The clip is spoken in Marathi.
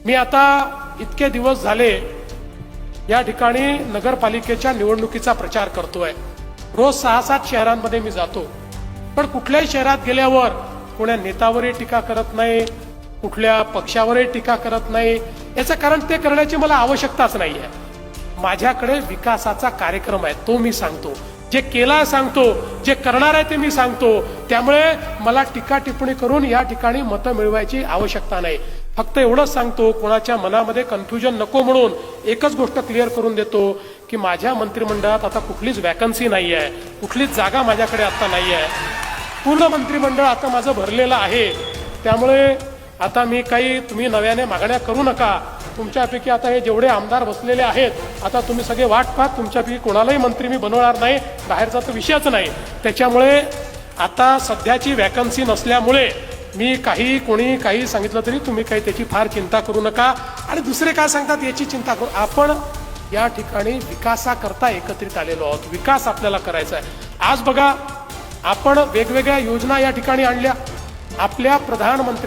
मी आता इतके दिवस झाले या ठिकाणी नगरपालिकेच्या निवडणुकीचा प्रचार करतोय। रोज 6-7 शहरांमध्ये मी जातो, पण कुठल्याही शहरात गेल्यावर कोण्या नेत्यावरही टीका करत नाही, कुठल्या पक्षावरही टीका करत नाही। याचं कारण ते करण्याची मला आवश्यकताच नाहीये। माझ्याकडे विकासाचा कार्यक्रम आहे, तो मी सांगतो, जे केला सांगतो, जे करणार आहे ते मी सांगतो। त्यामुळे मला टीका टिप्पणी करून या ठिकाणी मतं मिळवायची आवश्यकता नाही। फक्त एवढंच सांगतो, कोणाच्या मनामध्ये कन्फ्युजन नको म्हणून एकच गोष्ट क्लिअर करून देतो की माझ्या मंत्रिमंडळात आता कुठलीच वॅकन्सी नाही आहे, कुठलीच जागा माझ्याकडे आता नाही आहे। पूर्ण मंत्रिमंडळ आता माझं भरलेलं आहे। त्यामुळे आता मी काही तुम्ही नव्याने मागण्या करू नका। तुमच्यापैकी आता हे जेवढे आमदार बसलेले आहेत, आता तुम्ही सगळे वाट पाहत, तुमच्यापैकी कोणालाही मंत्री मी बनवणार नाही, बाहेरचा तर विषयच नाही। त्याच्यामुळे आता सध्याची वॅकन्सी नसल्यामुळे मी कोणी काही सांगितलं तरी तुम्ही काही त्याची फार चिंता करू नका। आणि दुसरे काय सांगतात याची चिंता करू। आपण या ठिकाणी विकासाकरता एकत्रित आलेलो आहोत, विकास आपल्याला करायचा आहे। आज बघा, आपण वेगवेगळ्या योजना या ठिकाणी आणल्या। आपल्या प्रधानमंत्री